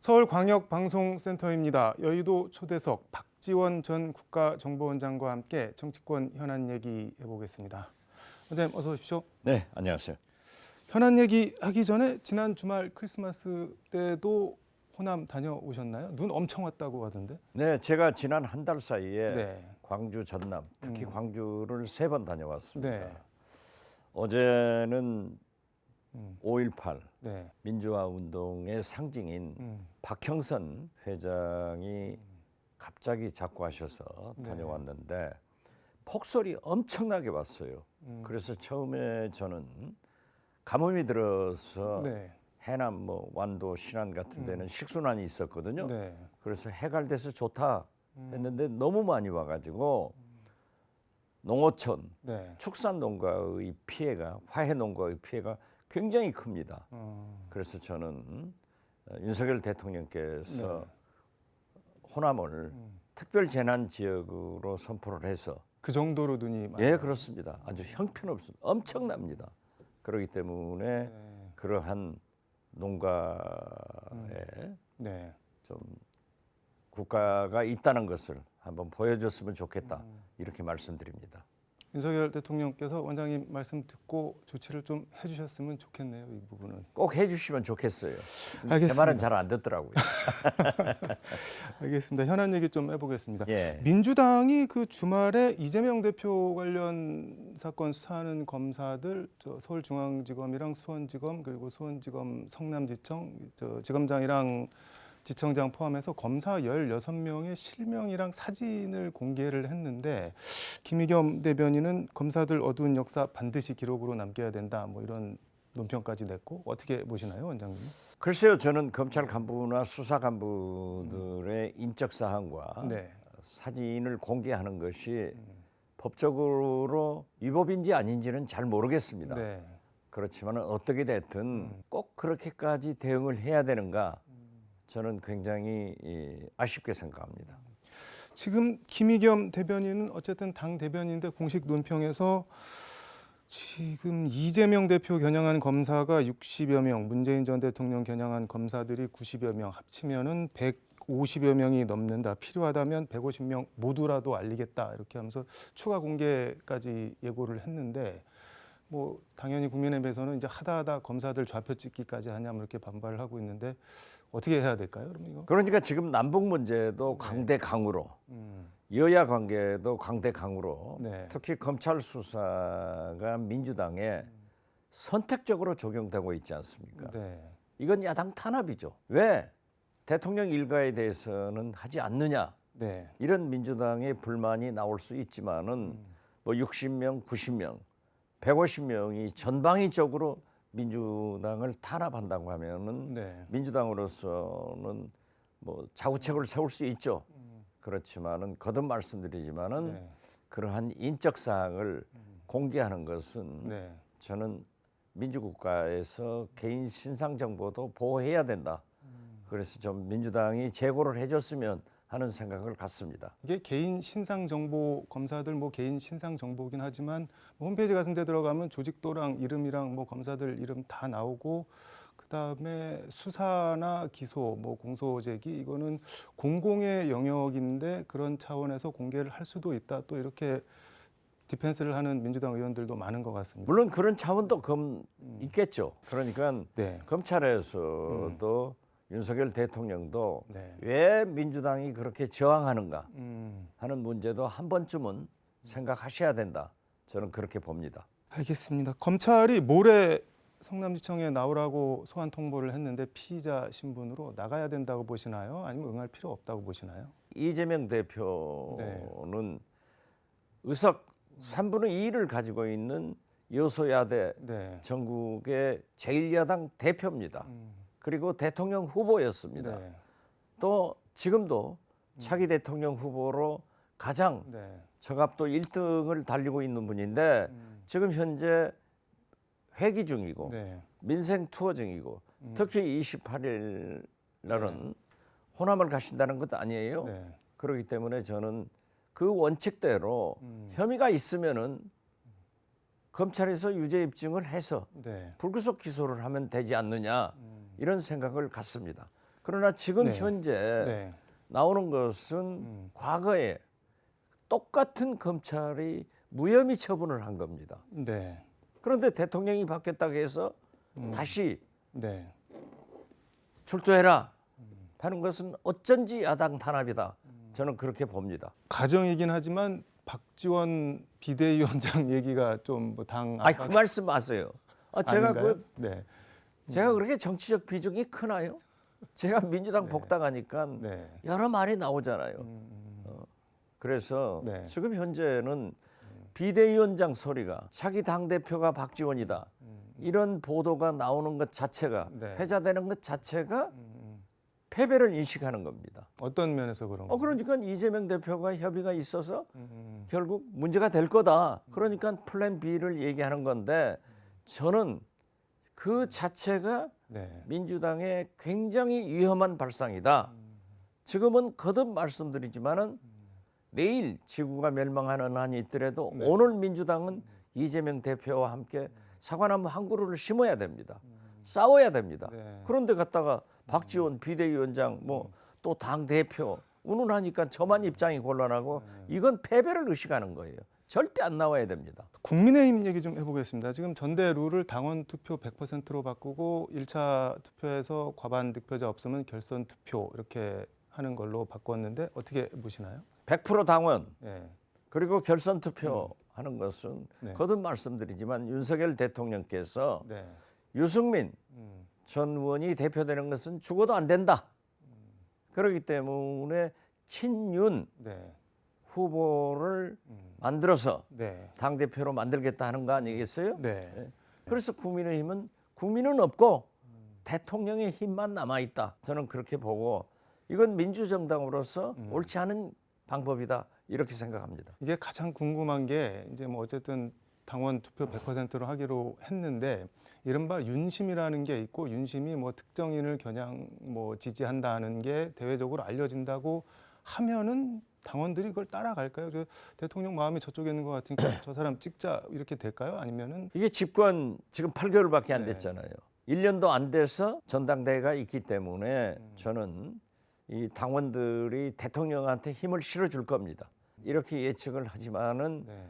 서울광역방송센터입니다. 여의도 초대석 박지원 전 국가정보원장과 함께 정치권 현안 얘기 해보겠습니다. 원장님 어서 오십시오. 네, 안녕하세요. 현안 얘기 하기 전에 지난 주말 크리스마스 때도 호남 다녀오셨나요? 눈 엄청 왔다고 하던데. 네, 제가 지난 한 달 사이에 네. 광주, 전남, 특히 광주를 3번 다녀왔습니다. 네. 어제는 5.18 네. 민주화 운동의 상징인 박형선 회장이 갑자기 작고하셔서 네. 다녀왔는데 폭설이 엄청나게 왔어요. 그래서 처음에 저는 가뭄이 들어서 네. 해남, 완도, 신안 같은 데는 식순환이 있었거든요. 네. 그래서 해갈돼서 좋다 했는데 너무 많이 와가지고 농어촌, 네. 축산 농가의 피해가, 화훼 농가의 피해가 굉장히 큽니다. 그래서 저는 윤석열 대통령께서 호남을 특별 재난 지역으로 선포를 해서 그 정도로 눈이 많이. 예, 그렇습니다. 아주 형편없습니다. 엄청납니다. 그렇기 때문에 네. 그러한 농가에 네. 좀 국가가 있다는 것을 한번 보여줬으면 좋겠다 이렇게 말씀드립니다. 윤석열 대통령께서 원장님 말씀 듣고 조치를 좀 해주셨으면 좋겠네요. 이 부분은. 꼭 해주시면 좋겠어요. 알겠습니다. 제 말은 잘 안 듣더라고요. 알겠습니다. 현안 얘기 좀 해보겠습니다. 예. 민주당이 그 주말에 이재명 대표 관련 사건 수사하는 검사들 서울중앙지검이랑 수원지검 그리고 수원지검 성남지청 지검장이랑 지청장 포함해서 검사 16명의 실명이랑 사진을 공개를 했는데 김의겸 대변인은 검사들 어두운 역사 반드시 기록으로 남겨야 된다 뭐 이런 논평까지 냈고 어떻게 보시나요, 원장님? 글쎄요, 저는 검찰 간부나 수사 간부들의 인적 사항과 네. 사진을 공개하는 것이 법적으로 위법인지 아닌지는 잘 모르겠습니다. 네. 그렇지만 어떻게 됐든 꼭 그렇게까지 대응을 해야 되는가? 저는 굉장히 아쉽게 생각합니다. 지금 김의겸 대변인은 어쨌든 당 대변인인데 공식 논평에서 지금 이재명 대표 겨냥한 검사가 60여 명, 문재인 전 대통령 겨냥한 검사들이 90여 명 합치면은 150여 명이 넘는다. 필요하다면 150명 모두라도 알리겠다. 이렇게 하면서 추가 공개까지 예고를 했는데 뭐 당연히 국민의힘에서는 이제 하다 검사들 좌표 찍기까지 하냐 뭐 이렇게 반발을 하고 있는데 어떻게 해야 될까요? 그러면 이거? 그러니까 지금 남북 문제도 강대강으로 여야 관계도 강대강으로 네. 특히 검찰 수사가 민주당에 선택적으로 적용되고 있지 않습니까? 네. 이건 야당 탄압이죠. 왜 대통령 일가에 대해서는 하지 않느냐? 네. 이런 민주당의 불만이 나올 수 있지만은 뭐 60명, 90명, 150명이 전방위적으로 민주당을 탄압한다고 하면은 네. 민주당으로서는 뭐 자구책을 세울 수 있죠. 그렇지만은 거듭 말씀드리지만은 네. 그러한 인적 사항을 공개하는 것은 네. 저는 민주국가에서 개인 신상 정보도 보호해야 된다. 그래서 좀 민주당이 제고를 해줬으면 하는 생각을 갖습니다. 이게 개인 신상 정보 검사들 뭐 개인 신상 정보긴 하지만 뭐 홈페이지 같은 데 들어가면 조직도랑 이름이랑 뭐 검사들 이름 다 나오고 그다음에 수사나 기소 뭐 공소 제기 이거는 공공의 영역인데 그런 차원에서 공개를 할 수도 있다. 또 이렇게 디펜스를 하는 민주당 의원들도 많은 것 같습니다. 물론 그런 차원도 있겠죠. 그러니까 네. 검찰에서도 윤석열 대통령도 네. 왜 민주당이 그렇게 저항하는가 하는 문제도 한 번쯤은 생각하셔야 된다. 저는 그렇게 봅니다. 알겠습니다. 검찰이 모레 성남지청에 나오라고 소환 통보를 했는데 피의자 신분으로 나가야 된다고 보시나요? 아니면 응할 필요 없다고 보시나요? 이재명 대표는 의석 3분의 2를 가지고 있는 여소야대 네. 전국의 제1야당 대표입니다. 그리고 대통령 후보였습니다. 네. 또 지금도 차기 대통령 후보로 가장 네. 저갑도 1등을 달리고 있는 분인데 지금 현재 회기 중이고 네. 민생 투어 중이고 특히 28일 날은 호남을 가신다는 것 아니에요. 네. 그렇기 때문에 저는 그 원칙대로 혐의가 있으면은 검찰에서 유죄 입증을 해서 네. 불구속 기소를 하면 되지 않느냐 이런 생각을 갖습니다. 그러나 지금 네. 현재 네. 나오는 것은 과거에 똑같은 검찰이 무혐의 처분을 한 겁니다. 네. 그런데 대통령이 바뀌었다고 해서 다시 네. 출두해라 하는 것은 어쩐지 야당 탄압이다. 저는 그렇게 봅니다. 가정이긴 하지만 박지원 비대위원장 얘기가 좀 당 아니 그 말씀 마세요. 제가 네. 제가 그렇게 정치적 비중이 크나요? 제가 민주당 복당하니까 네. 여러 말이 나오잖아요. 그래서 네. 지금 현재는 비대위원장 소리가 자기 당 대표가 박지원이다. 이런 보도가 나오는 것 자체가 네. 회자되는 것 자체가 패배를 인식하는 겁니다. 어떤 면에서 그런 거예요? 그러니까 이재명 대표가 협의가 있어서 결국 문제가 될 거다. 그러니까 플랜 B를 얘기하는 건데 저는 그 자체가 네. 민주당의 굉장히 위험한 발상이다. 지금은 거듭 말씀드리지만은 내일 지구가 멸망하는 한이 있더라도 네. 오늘 민주당은 이재명 대표와 함께 사과나무 한 그루를 심어야 됩니다. 싸워야 됩니다. 네. 그런데 갔다가 박지원 비대위원장 뭐 또 당 대표 운운하니까 저만 입장이 곤란하고 이건 패배를 의식하는 거예요. 절대 안 나와야 됩니다. 국민의힘 얘기 좀 해보겠습니다. 지금 전대 룰을 당원 투표 100%로 바꾸고 1차 투표에서 과반 득표자 없으면 결선 투표 이렇게 하는 걸로 바꿨는데 어떻게 보시나요? 100% 당원 네. 그리고 결선 투표하는 것은 네. 거듭 말씀드리지만 윤석열 대통령께서 네. 유승민 전 의원이 대표되는 것은 죽어도 안 된다. 그렇기 때문에 친윤 네. 후보를 만들어서 네. 당대표로 만들겠다 하는 거 아니겠어요? 네. 그래서 국민의힘은 국민은 없고 대통령의 힘만 남아있다. 저는 그렇게 보고 이건 민주정당으로서 옳지 않은 방법이다. 이렇게 생각합니다. 이게 가장 궁금한 게 이제 뭐 어쨌든 당원 투표 100%로 하기로 했는데 이른바 윤심이라는 게 있고 윤심이 뭐 특정인을 겨냥 뭐 지지한다는 게 대외적으로 알려진다고 하면은 당원들이 그걸 따라갈까요? 대통령 마음이 저쪽에 있는 것 같으니까 저 사람 찍자 이렇게 될까요? 아니면은 이게 집권 지금 8개월밖에 안 네. 됐잖아요. 1년도 안 돼서 전당대회가 있기 때문에 저는 이 당원들이 대통령한테 힘을 실어줄 겁니다. 이렇게 예측을 하지만은 네.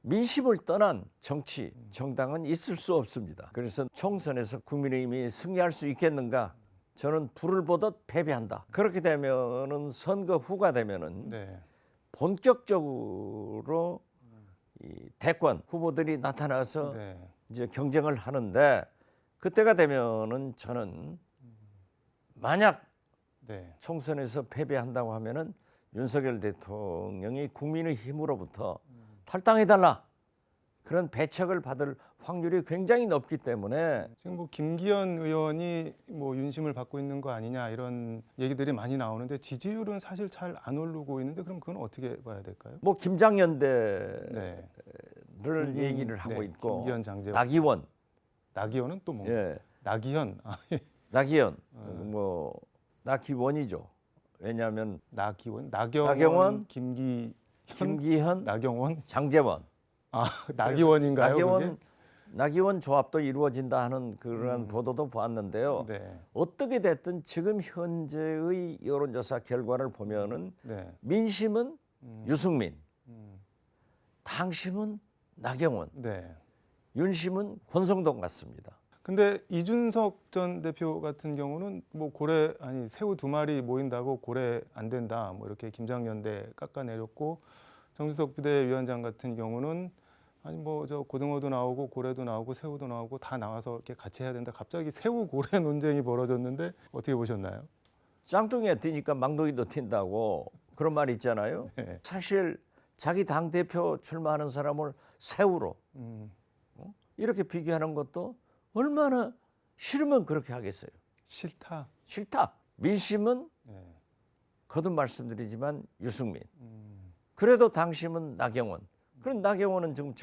민심을 떠난 정치, 정당은 있을 수 없습니다. 그래서 총선에서 국민의힘이 승리할 수 있겠는가? 저는 불을 보듯 패배한다. 그렇게 되면은 선거 후가 되면은 네. 본격적으로 이 대권 후보들이 나타나서 네. 이제 경쟁을 하는데 그때가 되면은 저는 만약 네. 총선에서 패배한다고 하면은 윤석열 대통령이 국민의 힘으로부터 탈당해달라 그런 배척을 받을 확률이 굉장히 높기 때문에 지금 뭐 김기현 의원이 뭐 윤심을 받고 있는 거 아니냐 이런 얘기들이 많이 나오는데 지지율은 사실 잘 안 오르고 있는데 그럼 그건 어떻게 봐야 될까요? 뭐 김장연대를 네. 얘기를 하고 네. 있고 김기현 장재원. 나기원, 나기현은 또 뭐? 예, 나기현. 나기현, 뭐 나기원이죠. 왜냐하면 나기원, 나경원, 나경원, 김기현, 나경원, 장재원, 나기원인가요? 나기원 조합도 이루어진다 하는 그런 보도도 보았는데요. 그게? 네, 어떻게 됐든 지금 현재의 여론조사 결과를 보면은 네, 민심은 유승민, 당심은 나경원, 네. 윤심은 권성동 같습니다. 근데 이준석 전 대표 같은 경우는 뭐 고래 아니 새우 두 마리 모인다고 고래 안 된다 뭐 이렇게 김장연대 깎아내렸고 정주석 비대위원장 같은 경우는 아니 뭐 저 고등어도 나오고 고래도 나오고 새우도 나오고 다 나와서 이렇게 같이 해야 된다. 갑자기 새우 고래 논쟁이 벌어졌는데 어떻게 보셨나요? 짱뚱이가 뛰니까 망둥이도 튄다고 그런 말이 있잖아요. 네. 사실 자기 당 대표 출마하는 사람을 새우로 이렇게 비교하는 것도 얼마나 싫으면 그렇게 하겠어요. 싫다. 싫다. 민심은 네. 거듭 말씀드리지만 유승민. 그래도 당심은 나경원. 그럼 나경원은 지금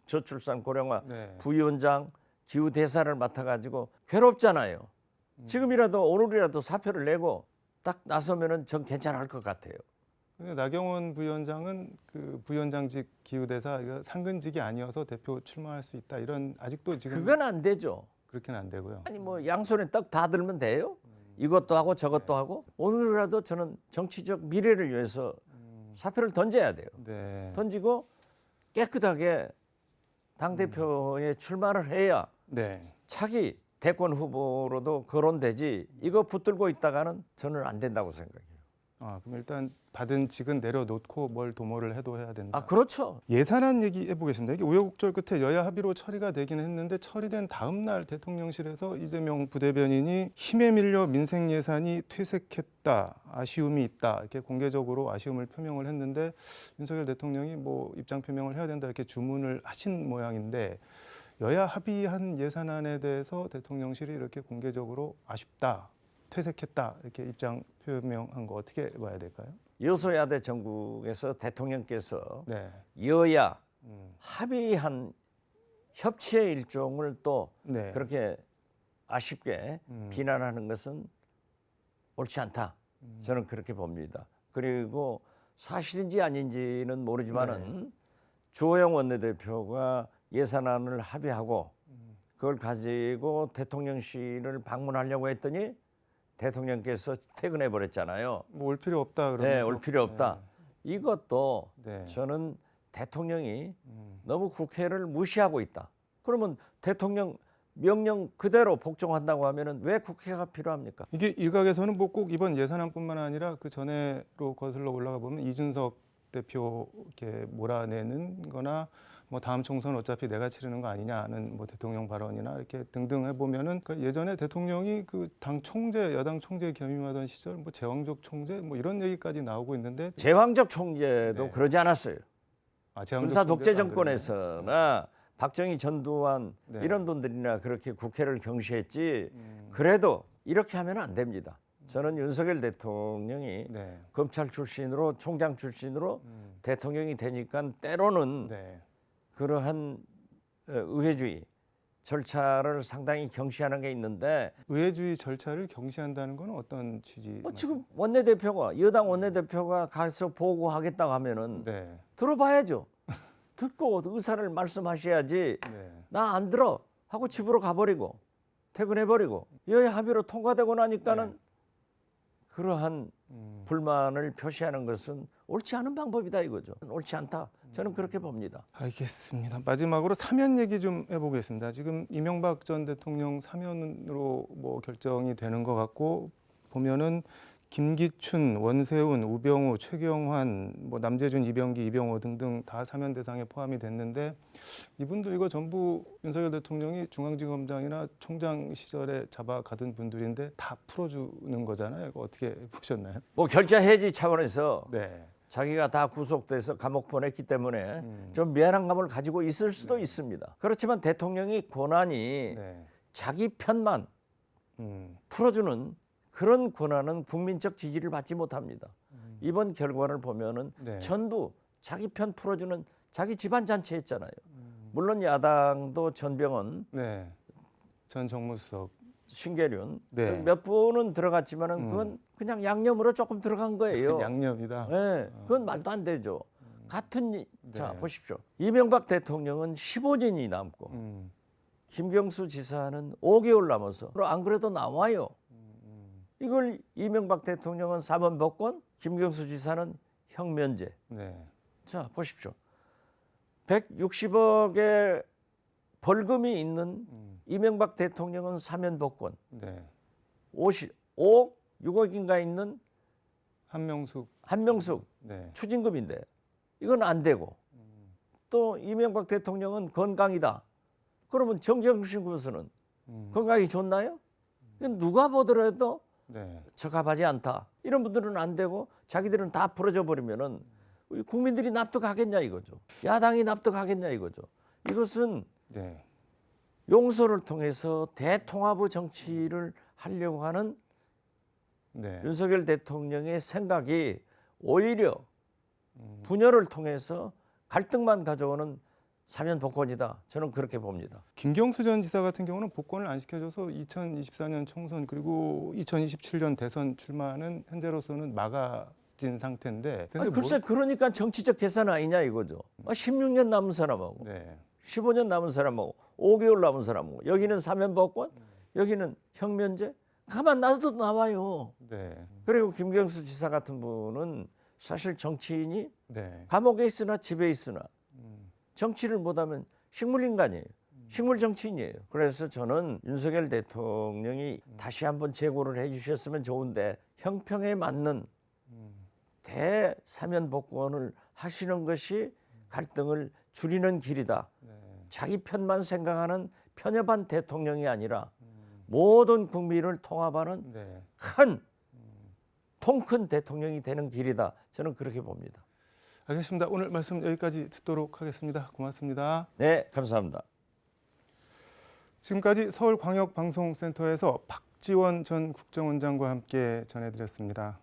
저출산 고령화 네. 부위원장 기후 대사를 맡아가지고 괴롭잖아요. 지금이라도 오늘이라도 사표를 내고 딱 나서면은 전 괜찮을 것 같아요. 근데 나경원 부위원장은 그 부위원장직 기후대사 이거 상근직이 아니어서 대표 출마할 수 있다 이런 아직도 지금 그건 안 되죠. 그렇게는 안 되고요. 아니 뭐 양손에 떡 다 들면 돼요? 이것도 하고 저것도 하고 오늘이라도 저는 정치적 미래를 위해서 사표를 던져야 돼요. 네. 던지고 깨끗하게 당대표에 출마를 해야 네. 차기 대권 후보로도 거론되지 이거 붙들고 있다가는 저는 안 된다고 생각해요. 그럼 일단 받은 직은 내려놓고 뭘 도모를 해도 해야 된다. 그렇죠. 예산안 얘기 해보겠습니다. 이게 우여곡절 끝에 여야 합의로 처리가 되긴 했는데 처리된 다음 날 대통령실에서 이재명 부대변인이 힘에 밀려 민생 예산이 퇴색했다, 아쉬움이 있다 이렇게 공개적으로 아쉬움을 표명을 했는데 윤석열 대통령이 뭐 입장 표명을 해야 된다 이렇게 주문을 하신 모양인데 여야 합의한 예산안에 대해서 대통령실이 이렇게 공개적으로 아쉽다, 퇴색했다 이렇게 입장 표명한 거 어떻게 봐야 될까요? 여소야대 전국에서 대통령께서 네. 여야 합의한 협치의 일종을 또 네. 그렇게 아쉽게 비난하는 것은 옳지 않다. 저는 그렇게 봅니다. 그리고 사실인지 아닌지는 모르지만은 주호영 원내대표가 예산안을 합의하고 그걸 가지고 대통령실을 방문하려고 했더니 대통령께서 퇴근해 버렸잖아요. 뭐 올 필요 없다 그러면서. 네, 올 필요 없다. 이것도 네. 저는 대통령이 너무 국회를 무시하고 있다. 그러면 대통령 명령 그대로 복종한다고 하면은 왜 국회가 필요합니까? 이게 일각에서는 뭐 꼭 이번 예산안뿐만 아니라 그 전에로 거슬러 올라가 보면 이준석 대표 이렇게 몰아내는 거나 뭐 다음 총선 어차피 내가 치르는 거 아니냐는 뭐 대통령 발언이나 이렇게 등등 해보면은 그 예전에 대통령이 그 당 총재, 여당 총재 겸임하던 시절 뭐 제왕적 총재 뭐 이런 얘기까지 나오고 있는데 제왕적 총재도 네. 그러지 않았어요. 제왕적 군사 독재 총재도 안 그러네요. 정권에서나 박정희, 전두환 네. 이런 분들이나 그렇게 국회를 경시했지. 그래도 이렇게 하면 안 됩니다. 저는 윤석열 대통령이 네. 검찰 출신으로 총장 출신으로 대통령이 되니까 때로는 네. 그러한 의회주의 절차를 상당히 경시하는 게 있는데 의회주의 절차를 경시한다는 건 어떤 취지? 지금 원내대표가 여당 원내대표가 가서 보고하겠다고 하면은 네. 들어봐야죠. 듣고 의사를 말씀하셔야지. 네. 나 안 들어 하고 집으로 가버리고 퇴근해버리고 여야 합의로 통과되고 나니까는 그러한 불만을 표시하는 것은 옳지 않은 방법이다 이거죠. 옳지 않다. 저는 그렇게 봅니다. 알겠습니다. 마지막으로 사면 얘기 좀 해보겠습니다. 지금 이명박 전 대통령 사면으로 뭐 결정이 되는 것 같고 보면은 김기춘, 원세훈, 우병우, 최경환, 뭐 남재준, 이병기, 이병호 등등 다 사면 대상에 포함이 됐는데 이분들 이거 전부 윤석열 대통령이 중앙지검장이나 총장 시절에 잡아가던 분들인데 다 풀어주는 거잖아요. 이거 어떻게 보셨나요? 뭐 결자 해지 차원에서 네. 자기가 다 구속돼서 감옥 보냈기 때문에 좀 미안한 감을 가지고 있을 수도 있습니다. 그렇지만 대통령이 권한이 네. 자기 편만 풀어주는 그런 권한은 국민적 지지를 받지 못합니다. 이번 결과를 보면은 네. 전부 자기 편 풀어주는 자기 집안 잔치 했잖아요. 물론 야당도 전병헌, 네. 전 정무수석. 신계륜 네. 몇 분은 들어갔지만은 그건 그냥 양념으로 조금 들어간 거예요. 양념이다. 네, 그건 말도 안 되죠. 같은 자 네. 보십시오. 이명박 대통령은 15년이 남고 김경수 지사는 5개월 남아서 안 그래도 나와요. 이걸 이명박 대통령은 사면복권, 김경수 지사는 형면제. 네. 자 보십시오. 160억의 벌금이 있는 이명박 대통령은 사면복권, 네. 5억 6억인가 있는 한명숙. 한명숙 네. 추징금인데 이건 안 되고 또 이명박 대통령은 건강이다. 그러면 정경심 교수는 건강이 좋나요? 이건 누가 보더라도 네. 적합하지 않다. 이런 분들은 안 되고 자기들은 다 풀어져 버리면은 우리 국민들이 납득하겠냐 이거죠. 야당이 납득하겠냐 이거죠. 이것은 네. 용서를 통해서 대통합의 정치를 하려고 하는 네. 윤석열 대통령의 생각이 오히려 분열을 통해서 갈등만 가져오는 사면복권이다. 저는 그렇게 봅니다. 김경수 전 지사 같은 경우는 복권을 안 시켜줘서 2024년 총선 그리고 2027년 대선 출마는 현재로서는 막아진 상태인데. 아니, 글쎄 그러니까 정치적 계산 아니냐 이거죠. 16년 남은 사람하고 네. 15년 남은 사람하고 5개월 남은 사람하고 여기는 사면복권, 여기는 형면제. 가만 놔둬도 나와요. 네. 그리고 김경수 지사 같은 분은 사실 정치인이 네. 감옥에 있으나 집에 있으나 정치를 못하면 식물인간이에요. 식물 정치인이에요. 그래서 저는 윤석열 대통령이 다시 한번 재고를 해주셨으면 좋은데 형평에 맞는 대사면복권을 하시는 것이 갈등을 줄이는 길이다. 자기 편만 생각하는 편협한 대통령이 아니라 모든 국민을 통합하는 네. 큰 통 큰 대통령이 되는 길이다. 저는 그렇게 봅니다. 알겠습니다. 오늘 말씀 여기까지 듣도록 하겠습니다. 고맙습니다. 네, 감사합니다. 지금까지 서울광역방송센터에서 박지원 전 국정원장과 함께 전해드렸습니다.